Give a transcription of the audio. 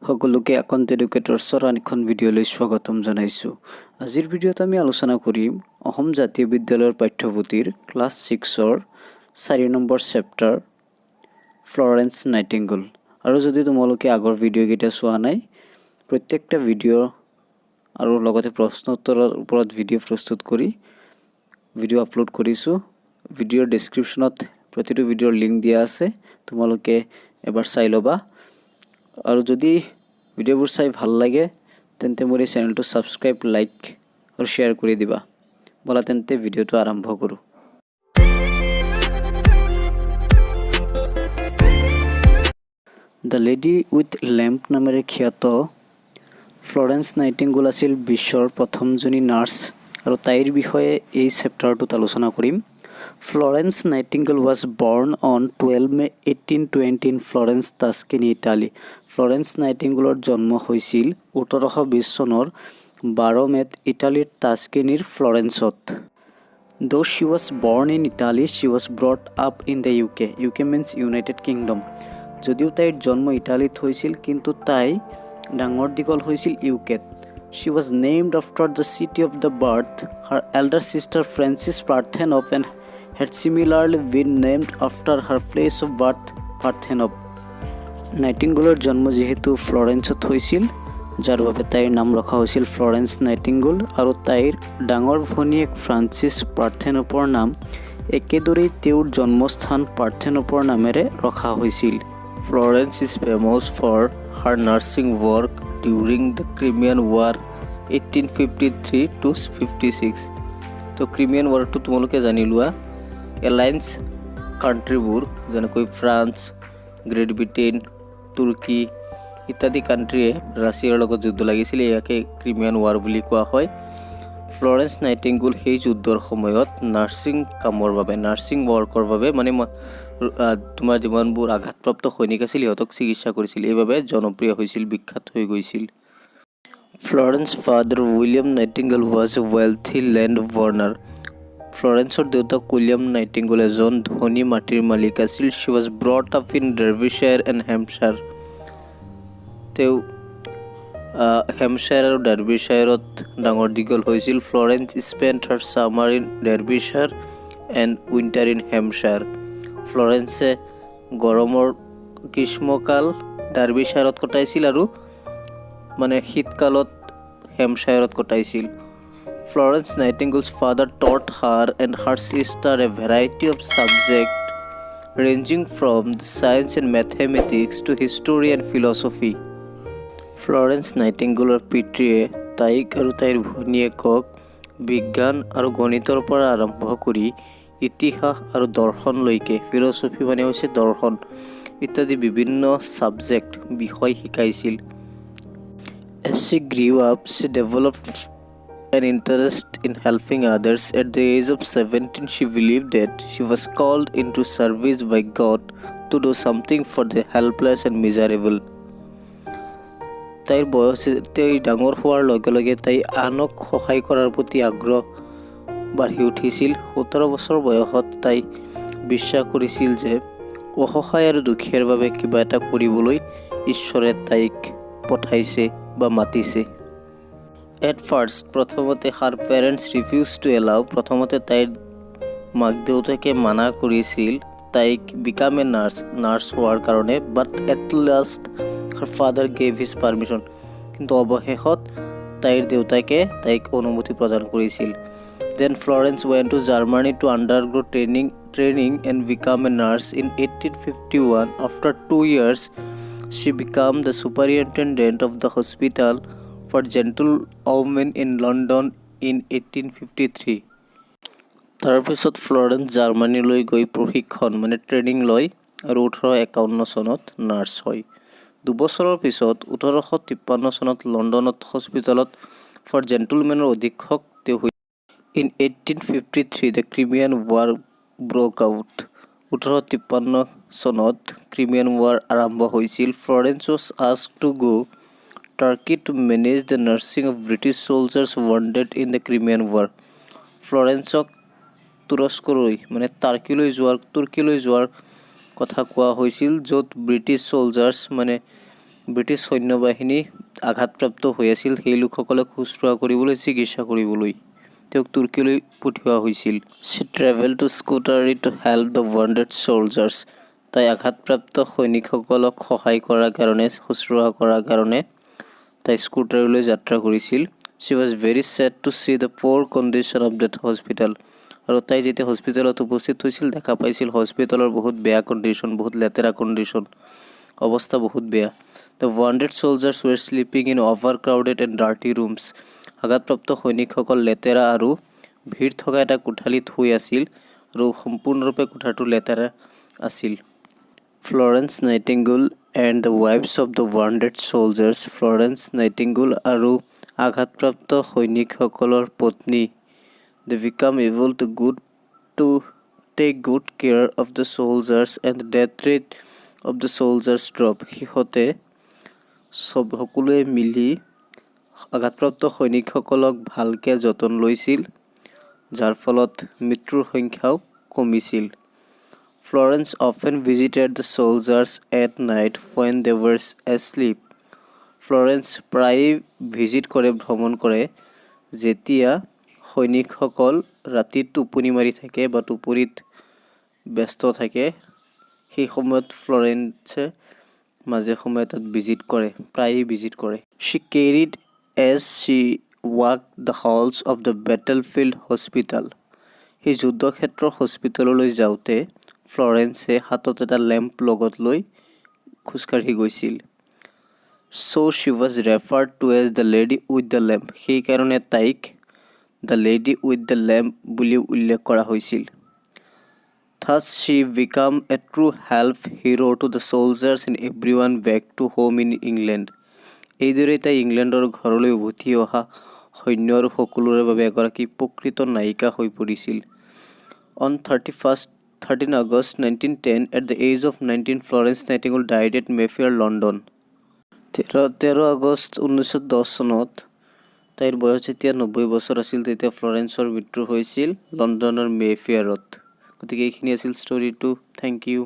সকলোকে আকন্দ এডুকেটৰ্ছৰ আন এখন ভিডিঅ'লৈ স্বাগতম জনাইছোঁ। আজিৰ ভিডিঅ'ত আমি আলোচনা কৰিম অসম জাতীয় বিদ্যালয়ৰ পাঠ্যপুথিৰ ক্লাছ 6ৰ 4 নম্বৰ চেপ্টাৰ ফ্লৰেন্স নাইটিংগেল। আৰু যদি তোমালোকে আগৰ ভিডিঅ'কেইটা চোৱা নাই, প্ৰত্যেকটা ভিডিঅ' আৰু লগতে প্ৰশ্ন উত্তৰৰ ওপৰত ভিডিঅ' প্ৰস্তুত কৰি ভিডিঅ' আপলোড কৰিছোঁ। ভিডিঅ'ৰ ডেছক্ৰিপশ্যনত প্ৰতিটো ভিডিঅ'ৰ লিংক দিয়া আছে, তোমালোকে এবাৰ চাই ল'বা। আৰু যদি ভিডিঅ'বোৰ চাই ভাল লাগে তেন্তে মোৰ এই চেনেলটো ছাবস্ক্ৰাইব, লাইক আৰু শ্বেয়াৰ কৰি দিবা। ব'লা তেন্তে ভিডিঅ'টো আৰম্ভ কৰোঁ। দ্য লেডি উইথ লেম্প নামেৰে খ্যাত ফ্লৰেন্স নাইটিংগেল আছিল বিশ্বৰ প্ৰথমজনী নাৰ্ছ, আৰু তাইৰ বিষয়ে এই চেপ্টাৰটোত আলোচনা কৰিম। Florence Nightingale was born on 12 May 1820 in Florence, Tuscany, Italy. Florence Nightingaleৰ জন্ম হৈছিল 1820 চনৰ 12 মে'ত ইটালীৰ টাস্কেনিৰ ফ্লৰেন্সত। Though she was born in Italy, she was brought up in the UK. UK means United Kingdom. যদিও তাইৰ জন্ম ইটালীত হৈছিল, কিন্তু তাই ডাঙৰ দীঘল হৈছিল ইউকেত। She was named after the city of the birth. Her elder sister Frances Parthenope and had similarly been named after her place of birth, Parthenope. নাইটিংগেলৰ জন্ম যিহেতু ফ্লৰেন্সত হৈছিল, যাৰ বাবে তাইৰ নাম ৰখা হৈছিল ফ্লৰেন্স নাইটিংগেল, আৰু তাইৰ ডাঙৰ ভনীয়েক ফ্ৰান্সিছ পাৰ্থেনোপৰ নাম একেদৰেই তেওঁৰ জন্মস্থান পাৰ্থেনোপৰ নামেৰে ৰখা হৈছিল। Florence is famous for her nursing work during the Crimean War 1853 to 56. তো ক্ৰিমিয়ান ৱাৰটো তোমালোকে জানি লোৱা। এলায়েন্স কাণ্ট্ৰিবোৰ যেনেকৈ ফ্ৰান্স, গ্ৰেট ব্ৰিটেইন, তুৰ্কী ইত্যাদি কাণ্ট্ৰিয়ে ৰাছিয়াৰ লগত যুদ্ধ লাগিছিল। ইয়াকে ক্ৰিমিয়ান ৱাৰ বুলি কোৱা হয়। ফ্লৰেন্স নাইটিংগেল সেই যুদ্ধৰ সময়ত নাৰ্ছিং কামৰ বাবে, নাৰ্ছিং ৱৰ্কৰ বাবে, মানে তোমাৰ যিমানবোৰ আঘাতপ্ৰাপ্ত সৈনিক আছিল সিহঁতক চিকিৎসা কৰিছিল, এইবাবে জনপ্ৰিয় হৈছিল, বিখ্যাত হৈ গৈছিল। Florence father William Nightingale was a wealthy land owner. ফ্লৰেন্সৰ দেউতাক উইলিয়াম নাইটিংগেল এজন ধনী মাটিৰ মালিক আছিল। She was brought up in Derbyshire and Hampshire. তেওঁ হেম্পশ্বায়াৰ আৰু ডাৰ্বিশ্বায়াৰত ডাঙৰ দীঘল হৈছিল। Florence spent her summer in Derbyshire and winter in Hampshire. ফ্লৰেন্সে গৰমৰ গ্ৰীষ্মকাল ডাৰ্বিশ্বায়াৰত কটাইছিল আৰু মানে শীতকালত হেম্পশ্বায়াৰত কটাইছিল। Florence Nightingale's father taught her and her sister a variety of subjects ranging from the science and mathematics to history and philosophy. Florence Nightingaleৰ পিতৃয়ে তাইক আৰু তাইৰ ভনীয়েকক বিজ্ঞান আৰু গণিতৰ পৰা আৰম্ভ কৰি ইতিহাস আৰু দৰ্শনলৈকে, ফিলচফি মানে হৈছে দৰ্শন, ইত্যাদি বিভিন্ন ছাবজেক্ট বিষয় শিকাইছিল। As she grew up, she developed an interest in helping others. At the age of 17, she believed that she was called into service by God to do something for the helpless and miserable. তাইৰ ডাঙৰ হোৱাৰ লগে লগে তাই আনক সহায় কৰাৰ প্ৰতি আগ্ৰহ বাঢ়ি উঠিছিল। 17 বছৰ বয়সত তাই বিশ্বাস কৰিছিল যে অসহায় আৰু দুখীয়াৰ বাবে কিবা এটা কৰিবলৈ ঈশ্বৰে তাইক পঠাইছে বা মাতিছে। At first, প্ৰথমতে her parents refused to allow. প্ৰথমতে তাইৰ মাক দেউতাকে মানা কৰিছিল তাইক become a nurse হোৱাৰ কাৰণে, but at last her father gave his permission. কিন্তু অৱশেষত তাইৰ দেউতাকে তাইক অনুমতি প্ৰদান কৰিছিল। Then Florence went to Germany to undergo training and become a nurse in 1851. After 2 years, she became the superintendent of the hospital for gentlewomen in London in 1853. তাৰপিছত Florence জাৰ্মানীলৈ গৈ প্ৰশিক্ষণ মানে ট্ৰেইনিং লয় আৰু 1851 চনত নাৰ্ছ হয়। 2 বছৰৰ পিছত 1853 চনত লণ্ডনত হস্পিটেলত ফৰ জেণ্টলমেনৰ অধীক্ষক তেওঁ হৈ। In 1853 the Crimean War broke out. 1853 চনত ক্ৰিমিয়ান ৱাৰ আৰম্ভ হৈছিল। Florence was asked to go Turkey to manage the nursing of British soldiers wounded in the Crimean War. ফ্লৰেন্সক তুৰস্কলৈ মানে তুৰ্কীলৈ যোৱাৰ কথা কোৱা হৈছিল, য'ত ব্ৰিটিছ চলজাৰ্ছ মানে ব্ৰিটিছ সৈন্যবাহিনী আঘাতপ্ৰাপ্ত হৈ আছিল সেই লোকসকলক শুশ্ৰূষা কৰিবলৈ চিকিৎসা কৰিবলৈ তেওঁক তুৰ্কীলৈ পঠিওৱা হৈছিল। She traveled to Scutari to help the wounded soldiers. তাই আঘাতপ্ৰাপ্ত সৈনিকসকলক সহায় কৰাৰ কাৰণে শুশ্ৰূষা কৰাৰ কাৰণে তাই স্কুটাৰলৈ যাত্ৰা কৰিছিল। She was very sad to see the poor condition of that hospital. আৰু তাই যেতিয়া হস্পিটেলত উপস্থিত হৈছিল দেখা পাইছিল হস্পিটেলৰ বহুত বেয়া কণ্ডিশ্যন, বহুত লেতেৰা কণ্ডিশ্যন, অৱস্থা বহুত বেয়া। The wounded soldiers were sleeping in overcrowded and dirty rooms. আঘাতপ্ৰাপ্ত সৈনিকসকল লেতেৰা আৰু ভিৰ থকা এটা কোঠালিত শুই আছিল আৰু সম্পূৰ্ণৰূপে কোঠাটো লেতেৰা আছিল। Florence Nightingale and the wives of the wounded soldiers. Florence Nightingale আৰু আঘাতপ্ৰাপ্ত সৈনিকসকলৰ পত্নী they become able to take good care of the soldiers and the death rate of the soldiers drop. সিহঁতে সকলোৱে মিলি আঘাতপ্ৰাপ্ত সৈনিকসকলক ভালকৈ যতন লৈছিল যাৰ ফলত মৃত্যুৰ সংখ্যাও কমিছিল। Florence often visited the soldiers at night when they were asleep. Florence প্ৰায়ে ভ্ৰমণ কৰে যেতিয়া সৈনিকসকল ৰাতি টোপনি মাৰি থাকে বা টোপনিত ব্যস্ত থাকে সেই সময়ত ফ্লৰেন্সে মাজে সময়ে তাত প্ৰায়ে ভিজিট কৰে। She carried as she walked the halls of the battlefield hospital. সেই যুদ্ধক্ষেত্ৰৰ হস্পিটেললৈ যাওঁতে ফ্লৰেন্সে হাতত এটা লেম্প লগত লৈ খোজকাঢ়ি গৈছিল। So she was referred to as the lady with the lamp. সেইকাৰণে তাইক the lady with the lamp বুলি উল্লেখ কৰা হৈছিল। Thus she became a true help hero to the soldiers and everyone back to home in England. এইদৰে তাই ইংলেণ্ডৰ ঘৰলৈ উভতি অহা সৈন্য আৰু সকলোৰে বাবে এগৰাকী প্ৰকৃত নায়িকা হৈ পৰিছিল। On 13 August 1910 at the age of 19 Florence Nightingale died at Mayfair, London. 13 August 1910 চনত তাইৰ বয়স যেতিয়া 90 বছৰ আছিল তেতিয়া ফ্লৰেন্সৰ মৃত্যু হৈছিল লণ্ডনৰ মেফেয়াৰত। গতিকে এইখিনি আছিল ষ্টৰিটো। Thank U.